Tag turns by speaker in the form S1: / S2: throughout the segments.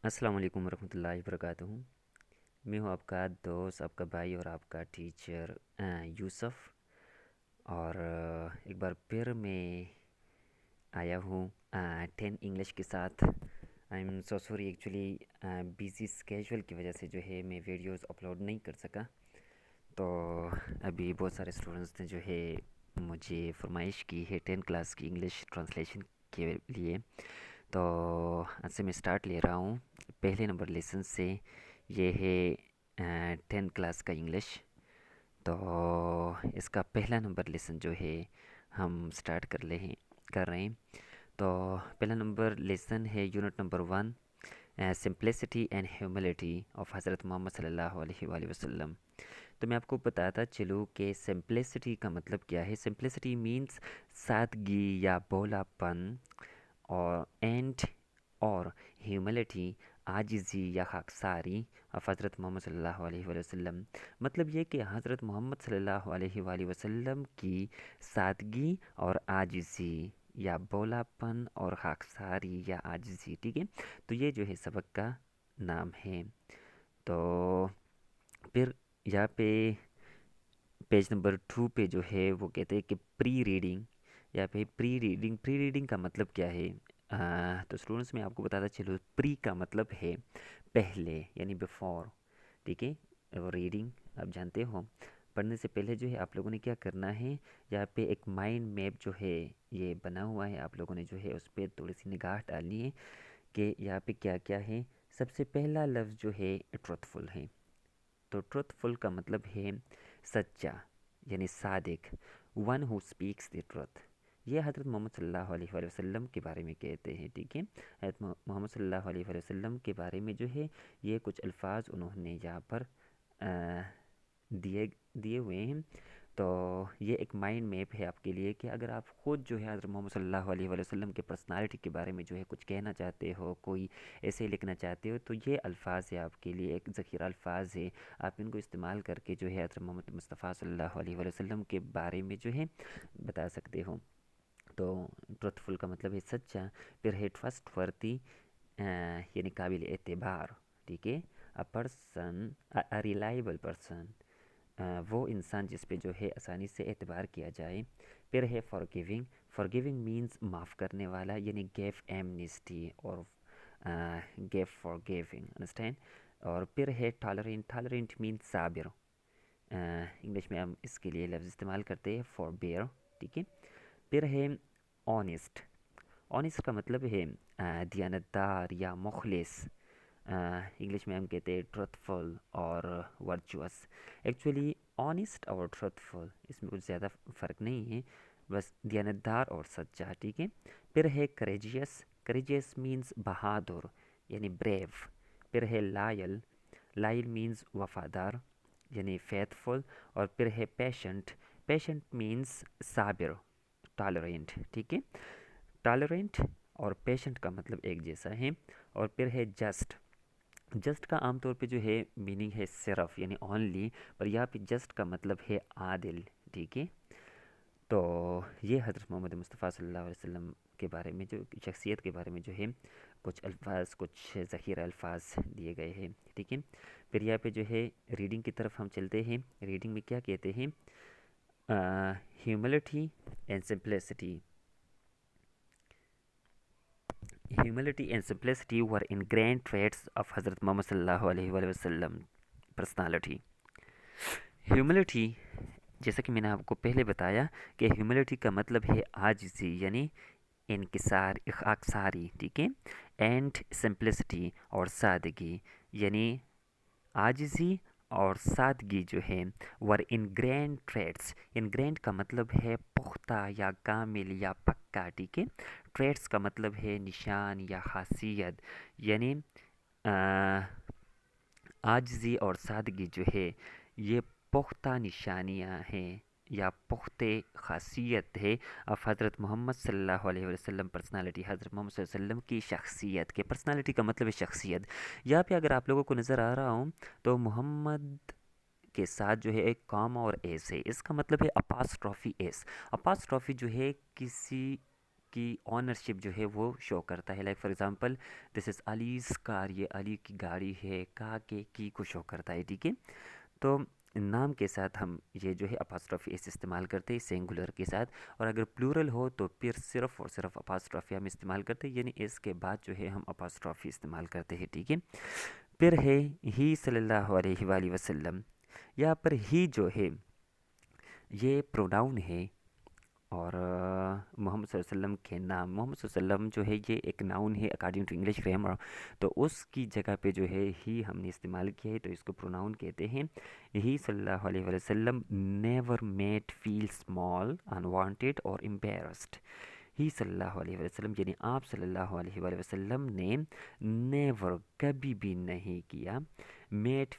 S1: السلام علیکم ورحمۃ اللہ وبرکاتہ۔ میں ہوں آپ کا دوست، آپ کا بھائی اور آپ کا ٹیچر یوسف، اور ایک بار پھر میں آیا ہوں 10 انگلش کے ساتھ۔ I am so sorry, actually busy schedule کی وجہ سے جو ہے میں ویڈیوز اپلوڈ نہیں کر سکا۔ تو ابھی بہت سارے اسٹوڈنٹس نے جو ہے مجھے فرمائش کی ہے 10 کلاس کی انگلش ٹرانسلیشن کے لیے، تو آج سے میں اسٹارٹ لے رہا ہوں پہلے نمبر لیسن سے۔ یہ ہے 10 کلاس کا انگلش، تو اس کا پہلا نمبر لیسن جو ہے ہم اسٹارٹ کر رہے ہیں۔ تو پہلا نمبر لیسن ہے unit number 1، simplicity and humility of حضرت محمد صلی اللہ علیہ وآلہ وسلم۔ تو میں آپ کو بتاتا چلوں کہ سمپلسٹی کا مطلب کیا ہے۔ سمپلسٹی مینس سادگی یا بولا پن، اور ہیوملٹی عاجزی یا خاکساری آف حضرت محمد صلی اللہ علیہ وآلہ وسلم۔ مطلب یہ کہ حضرت محمد صلی اللہ علیہ وآلہ وسلم کی سادگی اور عاجزی یا بولا پن اور خاکساری یا عاجزی، ٹھیک ہے۔ تو یہ جو ہے سبق کا نام ہے۔ تو پھر یہاں پہ پیج نمبر 2 پہ جو ہے وہ کہتے ہیں کہ پری ریڈنگ، یا پہ پری ریڈنگ کا مطلب کیا ہے؟ تو اسٹوڈنٹس میں آپ کو بتاتا چلو، پری کا مطلب ہے پہلے، یعنی بیفور، ٹھیک ہے۔ اور ریڈنگ آپ جانتے ہو، پڑھنے سے پہلے جو ہے آپ لوگوں نے کیا کرنا ہے، یہاں پہ ایک مائنڈ میپ جو ہے یہ بنا ہوا ہے، آپ لوگوں نے جو ہے اس پہ تھوڑی سی نگاہ ڈالنی ہے کہ یہاں پہ کیا کیا ہے۔ سب سے پہلا لفظ جو ہے ٹروتھفل ہے۔ تو ٹروتھفل کا مطلب ہے سچا، یعنی صادق، one who speaks the truth. یہ حضرت محمد صلی اللہ علیہ وآلہ وسلم کے بارے میں کہتے ہیں، ٹھیک ہے۔ حضرت محمد صلی اللہ علیہ وآلہ وسلم کے بارے میں جو ہے یہ کچھ الفاظ انہوں نے یہاں پر دیے ہوئے ہیں۔ تو یہ ایک مائنڈ میپ ہے آپ کے لیے کہ اگر آپ خود جو ہے حضرت محمد صلی اللہ علیہ وآلہ وسلم کے پرسنالٹی کے بارے میں جو ہے کچھ کہنا چاہتے ہو، کوئی ایسے لکھنا چاہتے ہو، تو یہ الفاظ ہے آپ کے لیے، ایک ذخیرہ الفاظ ہے۔ آپ ان کو استعمال کر کے جو ہے حضرت محمد مصطفیٰ صلی اللہ علیہ وآلہ وسلم کے بارے میں جو ہے بتا سکتے ہو۔ تو ٹروتھفل کا مطلب ہے سچا۔ پھر ہے ٹرسٹ ورتھی، یعنی قابل اعتبار، ٹھیک ہے۔ اے ریلائبل پرسن، وہ انسان جس پہ جو ہے آسانی سے اعتبار کیا جائے۔ پھر ہے فارگیونگ مینس معاف کرنے والا، یعنی گیو ایمنسٹی اور گیو فارگیونگ، انڈرسٹینڈ۔ اور پھر ہے ٹالرنٹ مینس صابر، انگلش میں ہم اس کے لیے لفظ استعمال کرتے ہیں فار بیئر، ٹھیک ہے۔ پھر ہے آنیسٹ کا مطلب ہے دیانتدار یا مخلص، انگلش میں ہم کہتے ہیں ٹروتھفل اور ورچوس۔ ایکچولی آنیسٹ اور ٹروتھفل اس میں کچھ زیادہ فرق نہیں ہے، بس دیانتدار اور سچا، ٹھیک ہے۔ پھر ہے کریجیس مینس بہادر، یعنی بریو۔ پھر ہے لائل مینس وفادار، یعنی فیتھفل۔ اور پھر ہے پیشنٹ مینس صابر، ٹالرینٹ، ٹھیک ہے۔ ٹالرینٹ اور پیشنٹ کا مطلب ایک جیسا ہے۔ اور پھر ہے جسٹ کا عام طور پہ جو ہے میننگ ہے صرف، یعنی اونلی، پر یہاں پہ جسٹ کا مطلب ہے عادل، ٹھیک ہے۔ تو یہ حضرت محمد مصطفیٰ صلی اللہ علیہ وسلم کے بارے میں، جو شخصیت کے بارے میں جو ہے کچھ الفاظ، کچھ ذخیرہ الفاظ دیے گئے ہیں، ٹھیک ہے۔ پھر یہاں پہ جو ہے ریڈنگ کی طرف ہم چلتے ہیں۔ ریڈنگ میں کیا کہتے ہیں؟ Humility and simplicity were ingrained traits of حضرت محمد صلی اللہ علیہ وآلہ وسلم پرسنالٹی۔ ہیوملٹی، جیسا کہ میں نے آپ کو پہلے بتایا کہ ہیوملٹی کا مطلب ہے عاجزی، یعنی انکسار، خاکساری، ٹھیک ہے۔ اینڈ سمپلسٹی اور سادگی، یعنی عاجزی اور سادگی جو ہے ور انگرینڈ ٹریٹس۔ انگرینڈ کا مطلب ہے پختہ یا کامل یا پکا، ٹھیک ہے۔ ٹریٹس کا مطلب ہے نشان یا خاصیت، یعنی عاجزی اور سادگی جو ہے یہ پختہ نشانیاں ہیں یا پختہ خاصیت ہے اب حضرت محمد صلی اللہ علیہ وسلم پرسنالٹی، حضرت محمد صلی اللہ علیہ وسلم کی شخصیت کے۔ پرسنالٹی کا مطلب ہے شخصیت۔ یہاں پہ اگر آپ لوگوں کو نظر آ رہا ہوں تو محمد کے ساتھ جو ہے ایک کام اور ایس ہے، اس کا مطلب ہے اپاسٹرافی ایس۔ اپاسٹرافی جو ہے کسی کی اونرشپ جو ہے وہ شو کرتا ہے. لائک فار ایگزامپل دس از علیز کار, یہ علی کی گاڑی ہے, کا کے کی کو شو کرتا ہے. ٹھیک ہے, تو نام کے ساتھ ہم یہ جو ہے اپاسٹرافی ایس استعمال کرتے ہیں سنگولر کے ساتھ, اور اگر پلورل ہو تو پھر صرف اور صرف اپاسٹرافی ہم استعمال کرتے ہیں, یعنی اس کے بعد جو ہے ہم اپاسٹرافی استعمال کرتے ہیں. ٹھیک ہے, پھر ہے ہی صلی اللہ علیہ وآلہ وسلم. یہاں پر ہی جو ہے یہ پروناؤن ہے, اور محمد صلی اللہ علیہ وسلم کے نام, محمد صلی اللہ علیہ وسلم جو ہے یہ ایک ناؤن ہے اکارڈنگ ٹو انگلش گرامر, تو اس کی جگہ پہ جو ہے ہی ہم نے استعمال کیا ہے, تو اس کو پروناؤن کہتے ہیں. ہی صلی اللہ علیہ وسلم نیور میڈ فیل اسمال, انوانٹیڈ اور امبیرسڈ. ہی صلی اللہ علیہ وسلم یعنی آپ صلی اللہ علیہ وآلہ وسلم نے نیور کبھی بھی نہیں کیا, میڈ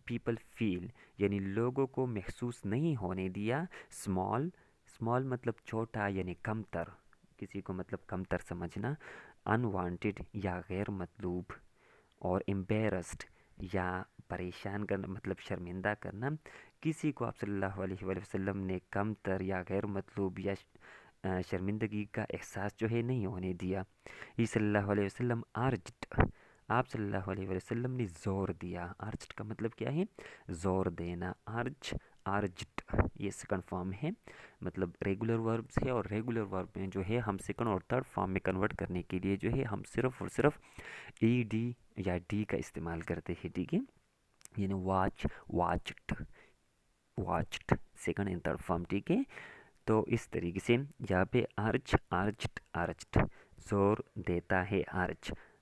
S1: پیپل فیل یعنی لوگوں کو محسوس نہیں ہونے دیا, اسمال مطلب چھوٹا یعنی کم تر, کسی کو مطلب کم تر سمجھنا, انوانٹیڈ یا غیر مطلوب, اور امبیرسڈ یا پریشان کرنا مطلب شرمندہ کرنا. کسی کو آپ صلی اللہ علیہ وآلہ وسلم نے کم تر یا غیر مطلوب یا شرمندگی کا احساس جو ہے نہیں ہونے دیا. یہ صلی اللہ علیہ وسلم ارجڈ, آپ صلی اللہ علیہ وسلم نے زور دیا. ارجڈ کا مطلب کیا ہے؟ زور دینا. ارجڈ یہ سیکنڈ فارم ہے, مطلب ریگولر وربس ہے, اور ریگولر ورب میں جو ہے ہم سیکنڈ اور تھرڈ فارم میں کنورٹ کرنے کے لیے جو ہے ہم صرف اور صرف ای ڈی یا ڈی کا استعمال کرتے ہیں. ٹھیک ہے, یعنی watched second and third form. ٹھیک ہے, تو اس طریقے سے یہاں پہ ارجڈ زور دیتا ہے,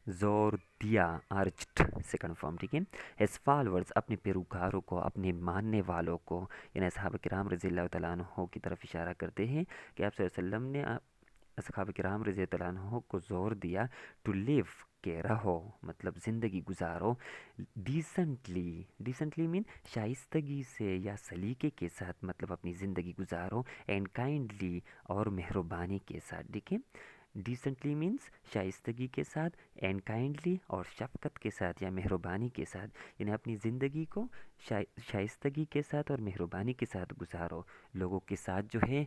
S1: زور دیا, ارجڈ سیکنڈ فارم. ٹھیک ہے, ایز فالورز اپنے پیروکاروں کو, اپنے ماننے والوں کو, یعنی صحابہ کرام رضی اللہ تعالیٰ عنہ کی طرف اشارہ کرتے ہیں کہ آپ صلی اللہ علیہ وسلم نے صحابہ کرام رضی اللہ عنہ کو زور دیا ٹو لیو کہ رہو مطلب زندگی گزارو, ڈیسنٹلی مین شائستگی سے یا سلیقے کے ساتھ, مطلب اپنی زندگی گزارو, اینڈ کائنڈلی اور مہربانی کے ساتھ. ٹھیک ہے, ڈیسنٹلی مینس شائستگی کے ساتھ, اینڈ کائنڈلی اور شفقت کے ساتھ یا مہربانی کے ساتھ, یعنی اپنی زندگی کو شائستگی کے ساتھ اور مہربانی کے ساتھ گزارو. لوگوں کے ساتھ جو ہے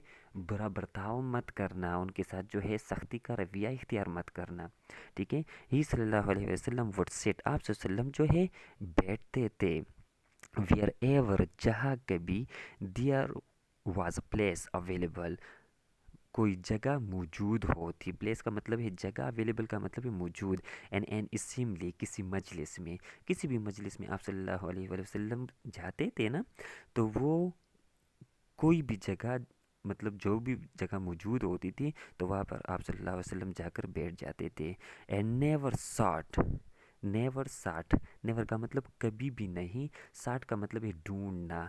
S1: برا برتاؤ مت کرنا, ان کے ساتھ جو ہے سختی کا رویہ اختیار مت کرنا. ٹھیک ہے, ہی صلی اللہ علیہ وسلم وڈ سیٹ, آپ صلی اللہ علیہ وسلم جو ہے بیٹھتے تھے, ویئر ایور جہاں کبھی, there was a place available, کوئی جگہ موجود ہوتی. پلیس کا مطلب ہے جگہ, اویلیبل کا مطلب ہے موجود. این اسمبلی کسی مجلس میں, کسی بھی مجلس میں آپ صلی اللہ علیہ وآلہ وسلم جاتے تھے نا, تو وہ کوئی بھی جگہ مطلب جو بھی جگہ موجود ہوتی تھی تو وہاں پر آپ صلی اللہ علیہ وسلم جا کر بیٹھ جاتے تھے. اینڈ نیور ساٹ, نیور کا مطلب کبھی بھی نہیں, ساٹ کا مطلب ہے ڈھونڈنا.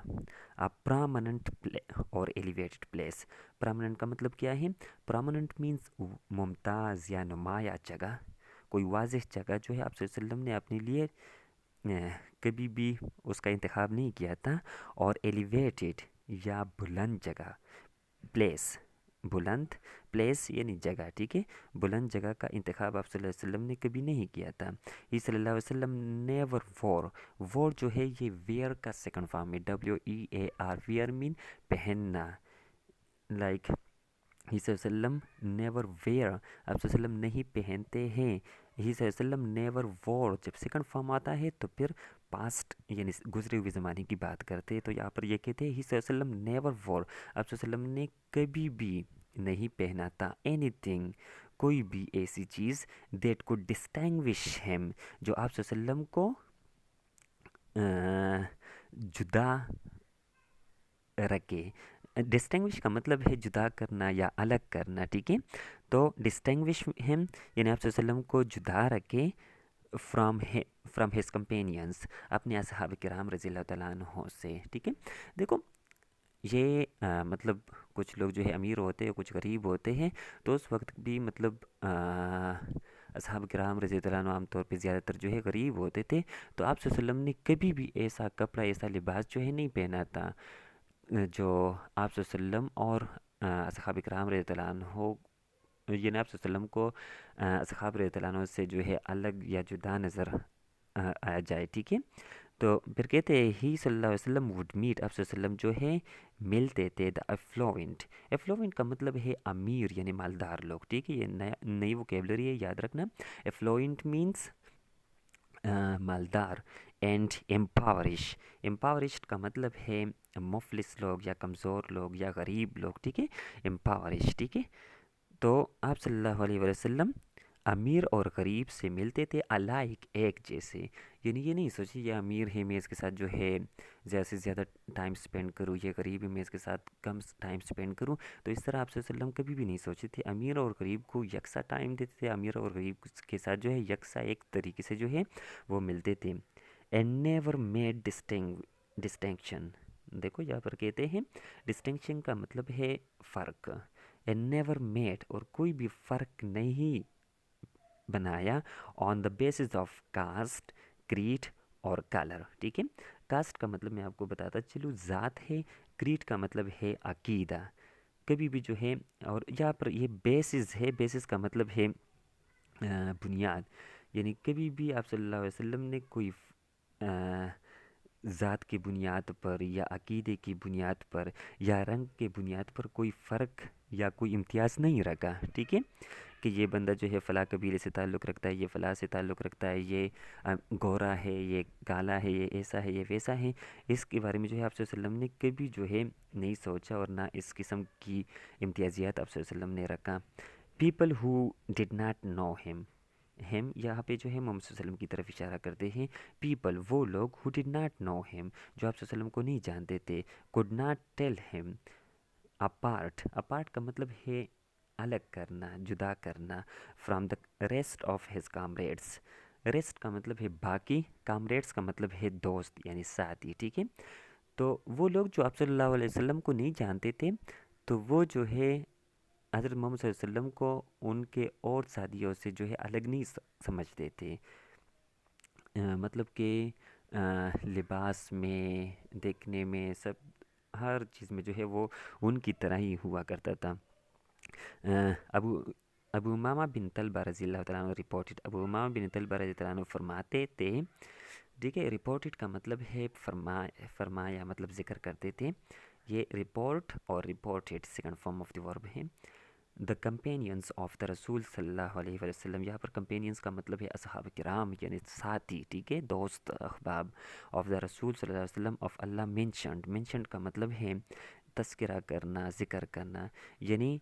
S1: پراماننٹ اور ایلیویٹڈ پلیس, پراماننٹ کا مطلب کیا ہے؟ پراماننٹ مینس ممتاز یا نمایاں جگہ, کوئی واضح جگہ جو ہے آپ صلی اللہ علیہ وسلم نے اپنے لیے کبھی بھی اس کا انتخاب نہیں کیا تھا. اور ایلیویٹڈ یا بلند جگہ, بلند پلیس یعنی جگہ. ٹھیک ہے, بلند جگہ کا انتخاب آپ صلی اللہ علیہ وسلم نے کبھی نہیں کیا تھا. یہ صلی اللہ علیہ وسلم نیور وور جو ہے یہ ویئر کا سیکنڈ فارم ہے, WEAR, ویئر مین پہننا. لائک ہی صلی اللہ علیہ وسلم نیور ویئر, آپ صلی اللہ علیہ وسلم نہیں پہنتے ہیں. ہی صلی اللہ علیہ وسلم نیور وور جب سیکنڈ فارم آتا ہے تو پھر پاسٹ یعنی گزرے ہوئے زمانے کی بات کرتے ہیں, تو یہاں پر یہ کہتے ہیں ہی صلی اللہ علیہ وسلم نیور وور, آپ صلی اللہ علیہ وسلم نے کبھی بھی نہیں پہنا تھا, اینی تھنگ کوئی بھی ایسی چیز, دیٹ کو ڈسٹنگوش ہیم جو آپ صلی اللہ علیہ وسلم کو جدا رکھے. ڈسٹنگوش کا مطلب ہے جدا کرنا یا الگ کرنا. ٹھیک ہے, تو ڈسٹنگوش ہم یعنی آپ صلی اللہ علیہ وسلم کو جدا رکھے فرام ہز کمپینینس, اپنے اصحاب کرام رضی اللہ تعالیٰ عنہ سے. ٹھیک ہے, دیکھو یہ مطلب کچھ لوگ جو ہے امیر ہوتے ہیں, کچھ غریب ہوتے ہیں, تو اس وقت بھی مطلب اصحاب کرام رضی اللہ عنہ عام طور پہ زیادہ تر جو ہے غریب ہوتے تھے, تو آپ صلی اللہ علیہ وسلم نے کبھی بھی ایسا کپڑا, ایسا لباس جو ہے نہیں پہنا تھا جو آپ صلی اللہ علیہ وسلم اور اصحاب کرام رضی اللہ عنہ, یعنی آپ صلی اللہ علیہ وسلم کو اصحاب رضی اللہ عنہ سے جو ہے الگ یا جدا نظر آ جائے. ٹھیک ہے, تو پھر کہتے ہیں ہی صلی اللہ علیہ وسلم وڈ میٹ، آپ صلی اللہ علیہ وسلم جو ہے ملتے تھے دا افلوئنٹ. افلوئنٹ کا مطلب ہے امیر یعنی مالدار لوگ، ٹھیک ہے، یہ نئی ووکیبلری ہے، یاد رکھنا. افلوئنٹ مینس مالدار. اینڈ امپاورش، امپاورشڈ کا مطلب ہے مفلس لوگ یا کمزور لوگ یا غریب لوگ، ٹھیک ہے، امپاورش، ٹھیک ہے. تو آپ صلی اللہ علیہ وسلم امیر اور غریب سے ملتے تھے الائک، ایک جیسے. یعنی یہ نہیں سوچی یہ امیر ہے میں اس کے ساتھ جو ہے زیادہ سے زیادہ ٹائم سپینڈ کروں، یہ غریب ہے میں اس کے ساتھ کم ٹائم سپینڈ کروں. تو اس طرح آپ صلی اللہ علیہ وسلم کبھی بھی نہیں سوچے تھے. امیر اور غریب کو یکساں ٹائم دیتے تھے، امیر اور غریب کے ساتھ جو ہے یکساں ایک طریقے سے جو ہے وہ ملتے تھے. And never made distinction. دیکھو یہاں پر کہتے ہیں ڈسٹنکشن کا مطلب ہے فرق. اینڈ نیور میڈ، اور کوئی بھی فرق نہیں بنایا on the basis of caste, creed اور کلر، ٹھیک ہے. کاسٹ کا مطلب میں آپ کو بتاتا چلوں ذات ہے، کریڈ کا مطلب ہے عقیدہ. کبھی بھی جو ہے، اور یہاں پر یہ بیسس ہے، بیسس کا مطلب ہے بنیاد. یعنی کبھی بھی آپ صلی اللہ علیہ وسلم نے کوئی ذات کی بنیاد پر یا عقیدے کی بنیاد پر یا رنگ کے بنیاد پر کوئی فرق یا کوئی امتیاز نہیں رکھا، ٹھیک ہے، کہ یہ بندہ جو ہے فلاں قبیلے سے تعلق رکھتا ہے، یہ فلاں سے تعلق رکھتا ہے، یہ گورا ہے، یہ کالا ہے، یہ ایسا ہے، یہ ویسا ہے. اس کے بارے میں جو ہے آپ صلی اللہ علیہ وسلم نے کبھی جو ہے نہیں سوچا، اور نہ اس قسم کی امتیازیات آپ صلی اللہ علیہ وسلم نے رکھا. People who did not know ہم، ہم یہاں پہ جو ہے محمد صلی اللہ علیہ وسلم کی طرف اشارہ کرتے ہیں. پیپل وہ لوگ ہو ڈڈ ناٹ نو ہم، جو آپ صلی اللہ علیہ وسلم کو نہیں جانتے تھے. could not tell him apart. apart کا مطلب ہے الگ کرنا، جدا کرنا. From the rest of his comrades. Rest کا مطلب ہے باقی، کامریڈس کا مطلب ہے دوست یعنی ساتھی، ٹھیک ہے. تو وہ لوگ جو آپ صلی اللہ علیہ وسلم کو نہیں جانتے تھے، تو وہ جو ہے حضرت محمد صلی اللہ علیہ وسلم کو ان کے اور ساتھیوں سے جو ہے الگ نہیں سمجھتے تھے. مطلب کہ لباس میں، دیکھنے میں، سب ہر چیز میں جو ہے وہ ان کی طرح ہی ہوا کرتا تھا. ابو امامہ بن طلبہ رضی اللہ تعالیٰ عنہ رپورٹڈ، ابو امامہ بن طلبہ رضی اللہ عنہ فرماتے تھے، ٹھیک ہے. رپورٹڈ کا مطلب ہے فرمایا، مطلب ذکر کرتے تھے. یہ رپورٹ اور reported second form of the ورب ہے. دا کمپینینس آف دا رسول صلی اللہ علیہ وسلم، یہاں پر کمپینینس کا مطلب ہے اصحاب کرام یعنی ساتھی، ٹھیک ہے، دوست احباب. آف دا رسول صلی اللہ علیہ وسلم آف اللہ مینشنڈ کا مطلب ہے تذکرہ کرنا، ذکر کرنا. یعنی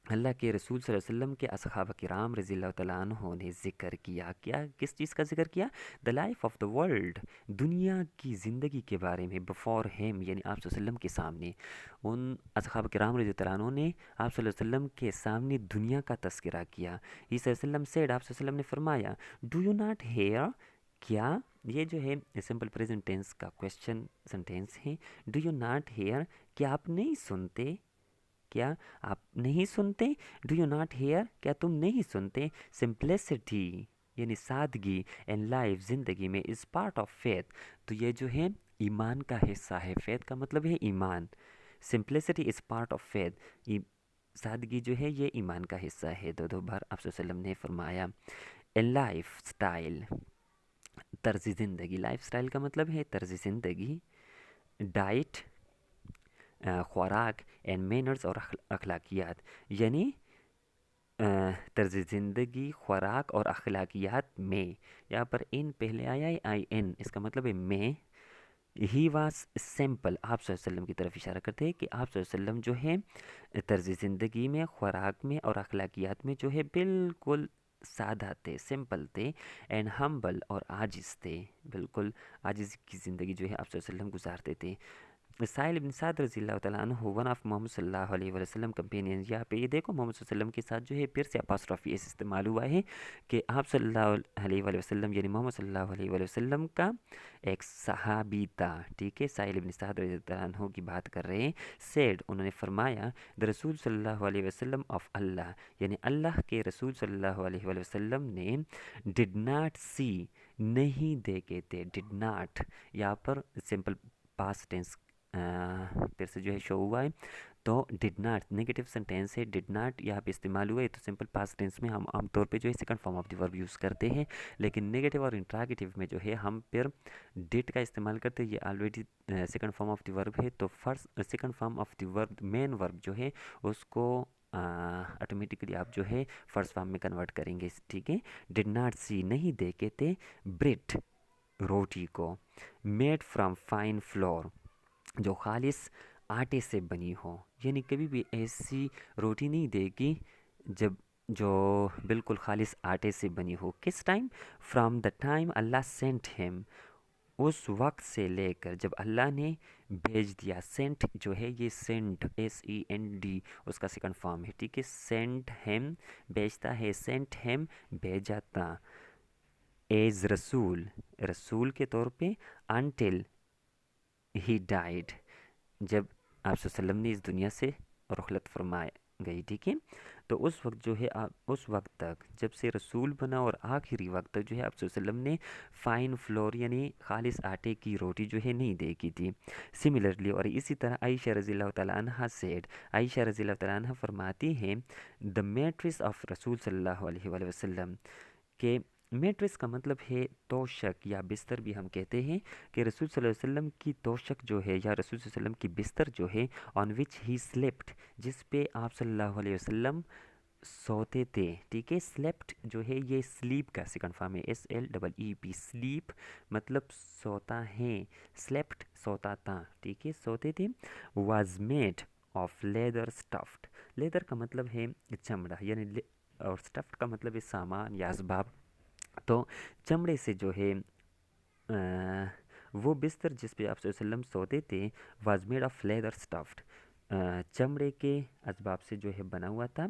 S1: اللہ کے رسول صلی اللہ علیہ وسلم کے اصحاب کرام رضی اللہ تعالیٰ عنہ نے ذکر کیا. کیا کس چیز کا ذکر کیا؟ The life of the world, دنیا کی زندگی کے بارے میں. بفور ہیم یعنی آپ صلی اللہ علیہ وسلم کے سامنے، ان اصحاب کرام رضی اللہ عنہ نے آپ صلی اللہ علیہ وسلم کے سامنے دنیا کا تذکرہ کیا. یہ صلی اللہ علیہ وسلم سیڈ، آپ صلی اللہ علیہ وسلم نے فرمایا، ڈو یو ناٹ ہیئر، کیا، یہ جو ہے سمپل پریزنٹ ٹینس کا کویسچن سنٹینس ہے. ڈو یو ناٹ ہیئر، کیا آپ نہیں سنتے، کیا آپ نہیں سنتے. ڈو یو ناٹ ہیئر، کیا تم نہیں سنتے. سمپلسٹی یعنی سادگی، اینڈ لائف زندگی میں، از پارٹ آف فیتھ، تو یہ جو ہے ایمان کا حصہ ہے. فیتھ کا مطلب ہے ایمان. Simplicity is part of faith, سادگی جو ہے یہ ایمان کا حصہ ہے. دو بار آپ صلی اللہ علیہ وسلم نے فرمایا. اینڈ لائف سٹائل، طرز زندگی. لائف سٹائل کا مطلب ہے طرز زندگی. ڈائٹ خوراک، اینڈ مینرز اور اخلاقیات، یعنی طرز زندگی، خوراک اور اخلاقیات میں. یہاں پر ان پہلے آیا ہے، آئی این، اس کا مطلب ہے میں. ہی واز سمپل، آپ صلی اللہ علیہ وسلم کی طرف اشارہ کرتے ہیں کہ آپ صلی اللہ علیہ وسلم جو ہے طرز زندگی میں، خوراک میں اور اخلاقیات میں جو ہے بالکل سادہ تھے، سمپل تھے. اینڈ ہمبل، اور عاجز تھے، بالکل عاجز کی زندگی جو ہے آپ صلی اللہ علیہ وسلم گزارتے تھے. سائل بن سعد رضی اللہ تعالیٰ عنہ ون آف محمد صلی اللہ علیہ وسلم کمپینین. یہاں پہ یہ دیکھو محمد صلی اللہ علیہ وسلم کے ساتھ جو ہے پھر سے اپاسٹرافی اس استعمال ہوا ہے کہ آپ صلی اللہ علیہ وسلم یعنی محمد صلی اللہ علیہ وسلم کا ایک صحابی تھا، ٹھیک ہے. سائل بن سعد رضی اللہ عنہ کی بات کر رہے ہیں. سیڈ، انہوں نے فرمایا، دا رسول صلی اللہ علیہ وسلم آف اللہ، یعنی اللہ کے رسول صلی اللہ علیہ وسلم نے ڈڈ ناٹ سی، نہیں دیکھے تھے. ڈڈ ناٹ یہاں پر سمپل پاسٹ ٹینس پھر سے جو ہے شو ہوا ہے. تو ڈڈ ناٹ نیگیٹو سینٹینس ہے, ڈڈ ناٹ یہاں پہ استعمال ہوا ہے, تو سمپل پاسٹ ٹینس میں ہم عام طور پہ جو ہے سیکنڈ فارم آف دی ورب یوز کرتے ہیں, لیکن نیگیٹو اور انٹراگیٹو میں جو ہے ہم پھر ڈڈ کا استعمال کرتے ہیں. یہ already second form of the ورب ہے, تو first second form of the ورب مین ورب جو ہے اس کو آٹومیٹکلی آپ جو ہے فرسٹ فارم میں کنورٹ کریں گے. ٹھیک ہے. ڈڈ ناٹ سی نہیں دیکھے تھے بریڈ روٹی کو, میڈ فرام فائن فلور جو خالص آٹے سے بنی ہو, یعنی کبھی بھی ایسی روٹی نہیں دے گی جب جو بالکل خالص آٹے سے بنی ہو. کس ٹائم؟ فرام دا ٹائم اللہ سینٹ ہیم, اس وقت سے لے کر جب اللہ نے بھیج دیا. سینٹ جو ہے یہ سینٹ SEND اس کا سیکنڈ فارم ہے. ٹھیک ہے. سینٹ ہیم بھیجتا ہے, سینٹ ہیم بھیجا تھا, ایز رسول رسول کے طور پہ, انٹل ہی ڈائڈ جب آپ صلی اللہ علیہ وسلم نے اس دنیا سے رخلت فرمائے گئی. ٹھیک ہے. تو اس وقت جو ہے اس وقت تک جب سے رسول بنا اور آخری وقت تک جو ہے آپ صلی اللہ علیہ وسلم نے فائن فلور یعنی خالص آٹے کی روٹی جو ہے نہیں دیکھی تھی. سملرلی اور اسی طرح عائشہ رضی اللہ تعالیٰ عنہ سیڈ, عائشہ رضی اللہ تعالیٰ عنہ فرماتی ہیں دا میٹرس آف رسول صلی اللہ علیہ وآلہ وسلم, کہ میٹرس کا مطلب ہے توشک یا بستر بھی ہم کہتے ہیں, کہ رسول صلی اللہ علیہ وسلم کی توشک جو ہے یا رسول صلی اللہ علیہ وسلم کی بستر جو ہے, آن وچ ہی سلیپٹ جس پہ آپ صلی اللہ علیہ وسلم سوتے تھے. ٹھیک ہے. سلیپٹ جو ہے یہ سلیپ کا سیکنڈ فارم ہے, SLEEP, سلیپ مطلب سوتا ہے, سلیپٹ سوتا تھا. ٹھیک ہے. سوتے تھے. Was made of leather stuffed, leather کا مطلب ہے چمڑا یعنی اور اسٹفڈ کا مطلب ہے سامان یا اسباب. تو چمڑے سے جو ہے وہ بستر جس پہ آپ صلی اللہ علیہ وسلم سوتے تھے, واز میڈ آف لیدر اسٹفڈ, چمڑے کے اسباب سے جو ہے بنا ہوا تھا.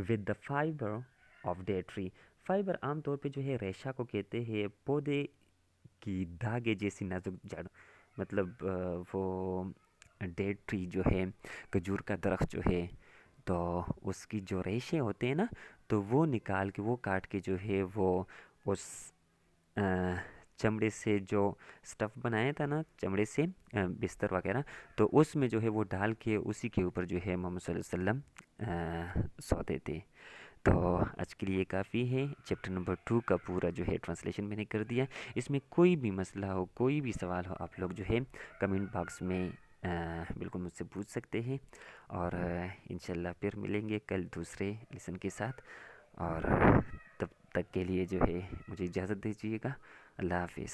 S1: With the fibre of day tree, fibre عام طور پہ جو ہے ریشہ کو کہتے ہیں, پودے کی دھاگے جیسی نازک جڑ, مطلب وہ ڈیڈ ٹری جو ہے کھجور کا درخت جو ہے, تو اس کی جو ریشے ہوتے ہیں نا, تو وہ نکال کے وہ کاٹ کے جو ہے وہ اس چمڑے سے جو سٹف بنایا تھا نا, چمڑے سے بستر وغیرہ, تو اس میں جو ہے وہ ڈال کے اسی کے اوپر جو ہے محمد صلی اللہ علیہ وسلم سوتے تھے. تو آج کے لیے کافی ہے. چیپٹر نمبر 2 کا پورا جو ہے ٹرانسلیشن میں نے کر دیا. اس میں کوئی بھی مسئلہ ہو, کوئی بھی سوال ہو, آپ لوگ جو ہے کمنٹ باکس میں بالکل مجھ سے پوچھ سکتے ہیں, اور انشاءاللہ پھر ملیں گے کل دوسرے لیسن کے ساتھ, اور تب تک کے لیے جو ہے مجھے اجازت دیجیے گا. اللہ حافظ.